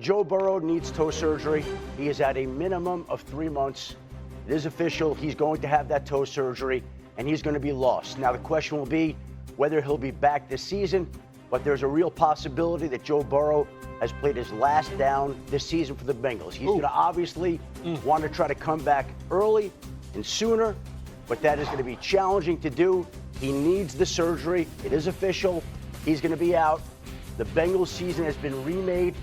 Joe Burrow needs toe surgery. He is at a minimum of 3 months. It is official. He's going to have that toe surgery, and he's going to be lost. Now, the question will be whether he'll be back this season, but there's a real possibility that Joe Burrow has played his last down this season for the Bengals. He's going to obviously want to try to come back early and sooner, but that is going to be challenging to do. He needs the surgery. It is official. He's going to be out. The Bengals season has been remade,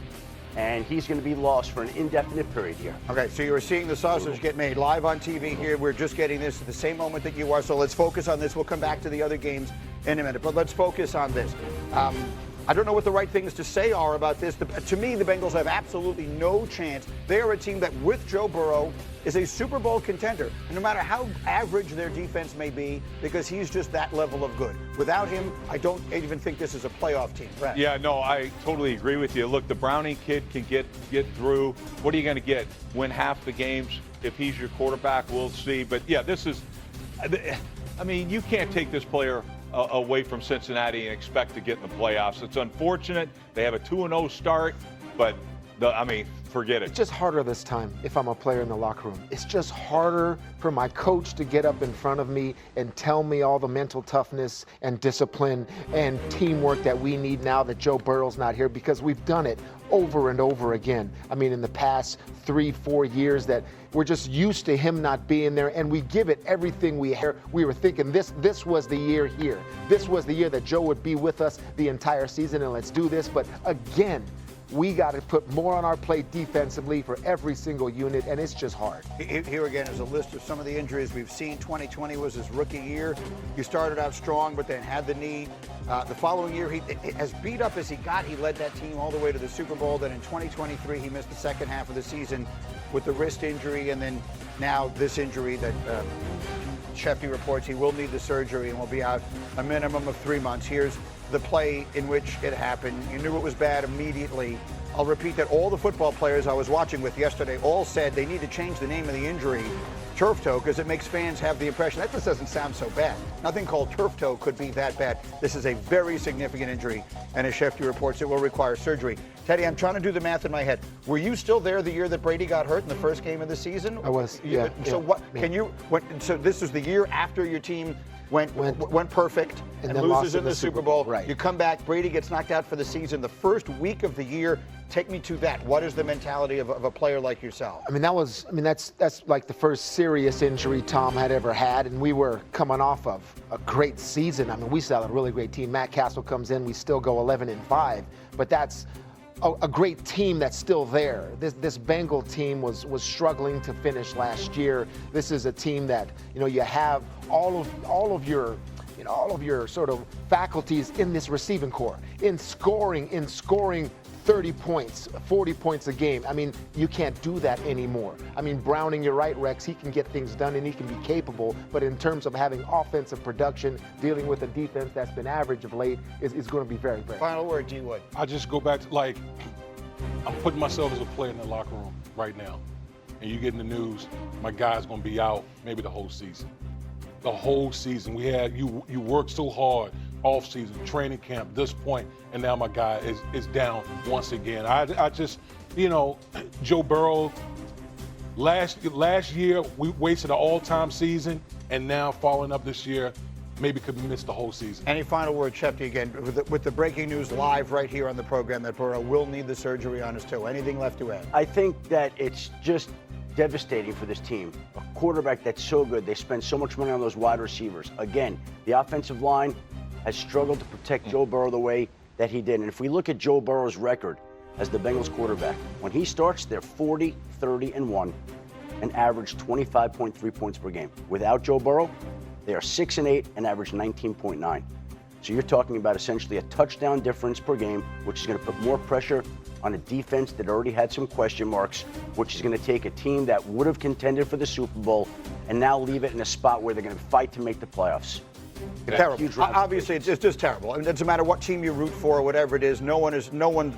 and he's going to be lost for an indefinite period here. Okay, so you were seeing the sausage get made live on TV here. We're just getting this at the same moment that you are, so let's focus on this. We'll come back to the other games in a minute, but let's focus on this. I don't know what the right things to say are about this. To me, the Bengals have absolutely no chance. They are a team that, with Joe Burrow, is a Super Bowl contender. And no matter how average their defense may be, because he's just that level of good. Without him, I don't even think this is a playoff team. Right? Yeah, no, I totally agree with you. Look, the Browning kid can get through. What are you going to get? Win half the games? If he's your quarterback, we'll see. But, yeah, this is – I mean, you can't take this player away from Cincinnati and expect to get in the playoffs. It's unfortunate. They have a 2-0 start, but, forget it. It's just harder this time if I'm a player in the locker room. It's just harder for my coach to get up in front of me and tell me all the mental toughness and discipline and teamwork that we need now that Joe Burrow's not here, because we've done it over and over again. I mean, in the past 3-4 years that we're just used to him not being there, and we give it everything we have. We were thinking this was the year here. This was the year that Joe would be with us the entire season, and let's do this. But again, we got to put more on our plate defensively for every single unit, and it's just hard. Here again is a list of some of the injuries we've seen. 2020 was his rookie year. He started out strong, but then had the knee. The following year, he, as beat up as he got, he led that team all the way to the Super Bowl. Then in 2023, he missed the second half of the season with the wrist injury, and then now this injury that Schefter reports he will need the surgery and will be out a minimum of 3 months. Here's the play in which it happened. You knew it was bad immediately. I'll repeat that all the football players I was watching with yesterday all said they need to change the name of the injury, turf toe, because it makes fans have the impression that this doesn't sound so bad. Nothing called turf toe could be that bad. This is a very significant injury, and as Schefter reports, it will require surgery. Teddy, I'm trying to do the math in my head. Were you still there the year that Brady got hurt in the first game of the season? I was, yeah. So what can you? So this is the year after your team went perfect and loses in the Super Bowl. Right. You come back, Brady gets knocked out for the season. The first week of the year, take me to that. What is the mentality of a player like yourself? That's like the first serious injury Tom had ever had, and we were coming off of a great season. I mean, we still had a really great team. Matt Castle comes in, we still go 11-5, but that's a great team that's still there. This Bengal team was struggling to finish last year. This is a team that, you have all of your sort of faculties in this receiving core, in scoring 30 points, 40 points a game. I mean, you can't do that anymore. I mean, Browning, you're right, Rex, he can get things done and he can be capable, but in terms of having offensive production, dealing with a defense that's been average of late, is going to be very, very Final word, G. Wood. I just go back to, I'm putting myself as a player in the locker room right now, and you get in the news, my guy's going to be out maybe the whole season. The whole season. We had, you worked so hard, off-season, training camp, this point, and now my guy is down once again. I just, Joe Burrow, last year we wasted an all-time season, and now following up this year, maybe could miss the whole season. Any final word, Schefter, again, with the breaking news live right here on the program that Burrow will need the surgery on his toe. Anything left to add? I think that it's just devastating for this team. A quarterback that's so good. They spend so much money on those wide receivers. Again, the offensive line has struggled to protect Joe Burrow the way that he did. And if we look at Joe Burrow's record as the Bengals quarterback, when he starts, they're 40, 30-1 and average 25.3 points per game. Without Joe Burrow, they are 6-8 and average 19.9. So you're talking about essentially a touchdown difference per game, which is going to put more pressure on a defense that already had some question marks, which is going to take a team that would have contended for the Super Bowl and now leave it in a spot where they're going to fight to make the playoffs. Terrible. Obviously, it's just terrible. I mean, it doesn't matter what team you root for or whatever it is. No one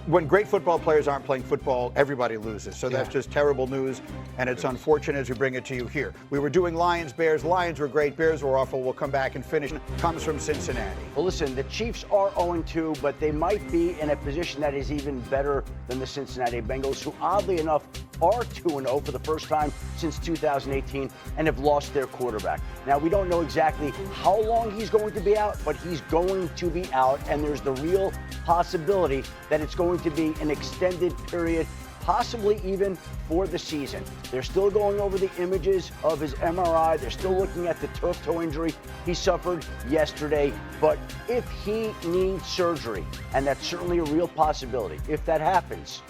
when great football players aren't playing football, everybody loses. So that's just terrible news, and it's unfortunate as we bring it to you here. We were doing Lions, Bears. Lions were great. Bears were awful. We'll come back and finish. Comes from Cincinnati. Well, listen, the Chiefs are 0-2, but they might be in a position that is even better than the Cincinnati Bengals, who oddly enough are 2-0 for the first time since 2018 and have lost their quarterback. Now, we don't know exactly how long he's going to be out, but he's going to be out, and there's the real possibility that it's going to be an extended period, possibly even for the season. They're still going over the images of his MRI. They're still looking at the turf toe injury he suffered yesterday. But if he needs surgery, and that's certainly a real possibility, if that happens,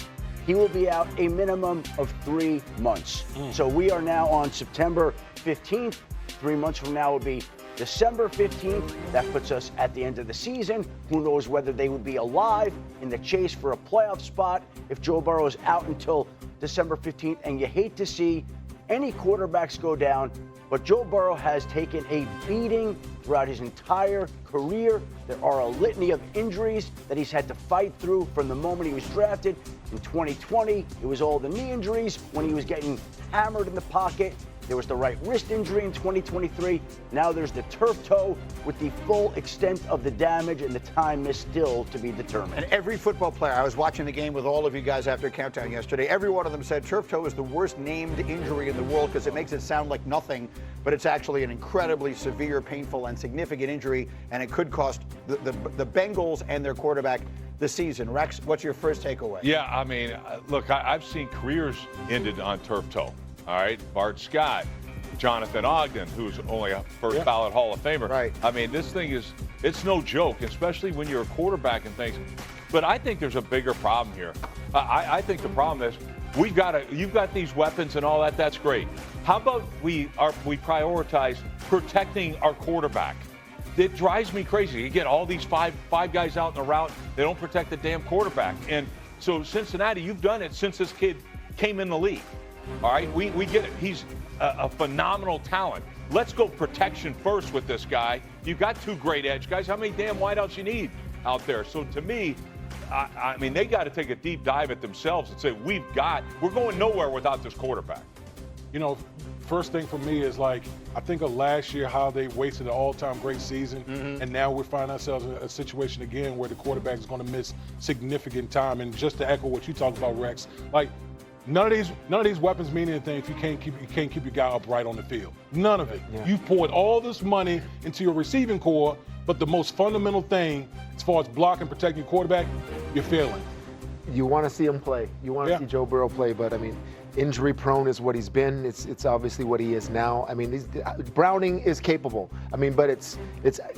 he will be out a minimum of 3 months. So we are now on September 15th. 3 months from now will be December 15th. That puts us at the end of the season. Who knows whether they would be alive in the chase for a playoff spot if Joe Burrow is out until December 15th. And you hate to see any quarterbacks go down, but Joe Burrow has taken a beating throughout his entire career. There are a litany of injuries that he's had to fight through from the moment he was drafted. In 2020, it was all the knee injuries when he was getting hammered in the pocket. There was the right wrist injury in 2023. Now there's the turf toe with the full extent of the damage, and the time is still to be determined. And every football player, I was watching the game with all of you guys after countdown yesterday, every one of them said turf toe is the worst named injury in the world because it makes it sound like nothing, but it's actually an incredibly severe, painful, and significant injury, and it could cost the Bengals and their quarterback the season. Rex, what's your first takeaway? Yeah, I mean, look, I've seen careers ended on turf toe. All right, Bart Scott, Jonathan Ogden, who's only a first ballot Hall of Famer. Right. I mean, this thing it's no joke, especially when you're a quarterback and things. But I think there's a bigger problem here. I think the problem is you've got these weapons and all that. That's great. How about we prioritize protecting our quarterback? It drives me crazy. You get all these five guys out in the route. They don't protect the damn quarterback. And so Cincinnati, you've done it since this kid came in the league. All right, we get it. He's a phenomenal talent. Let's go protection first with this guy. You've got 2 great edge guys. How many damn wideouts you need out there? So to me, I mean, they got to take a deep dive at themselves and say, we're going nowhere without this quarterback. You know, first thing for me is like, I think of last year how they wasted an all-time great season, and now we find ourselves in a situation again where the quarterback is going to miss significant time. And just to echo what you talked about, Rex, like, None of these weapons mean anything if you can't keep your guy upright on the field. None of it. Yeah. You've poured all this money into your receiving core, but the most fundamental thing, as far as blocking and protecting your quarterback, you're failing. You want to see him play. You want to see Joe Burrow play, but I mean, injury prone is what he's been. It's obviously what he is now. I mean, Browning is capable. I mean, but it's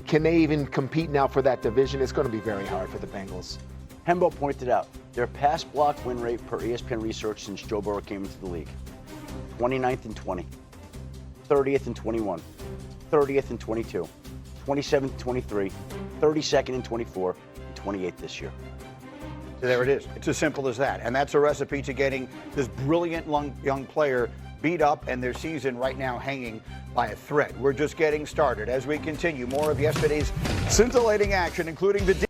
can they even compete now for that division? It's going to be very hard for the Bengals. Hembo pointed out their pass block win rate per ESPN research since Joe Burrow came into the league. 29th and 20, 30th and 21, 30th and 22, 27th and 23, 32nd and 24, and 28th this year. So there it is. It's as simple as that. And that's a recipe to getting this brilliant young player beat up and their season right now hanging by a thread. We're just getting started. As we continue, more of yesterday's scintillating action, including the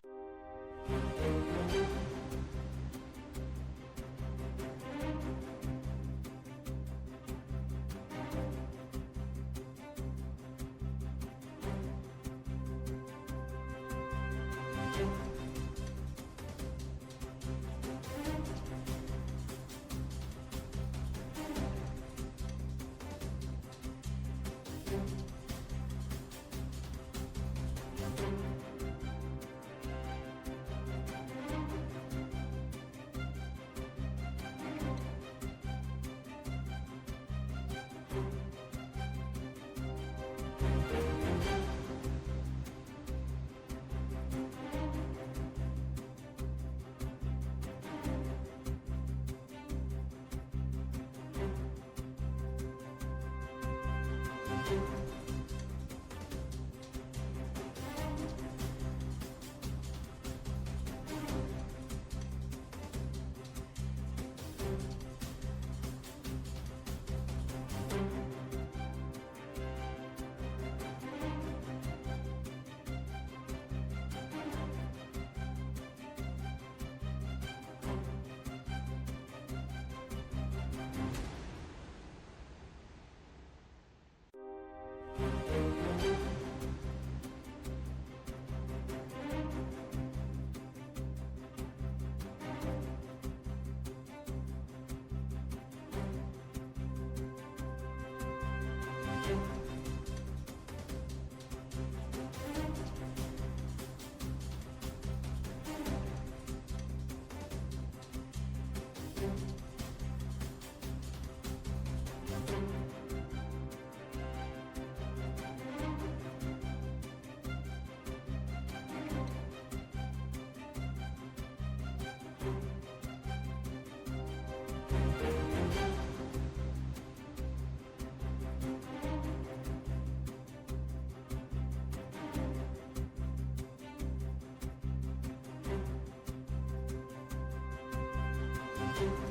you.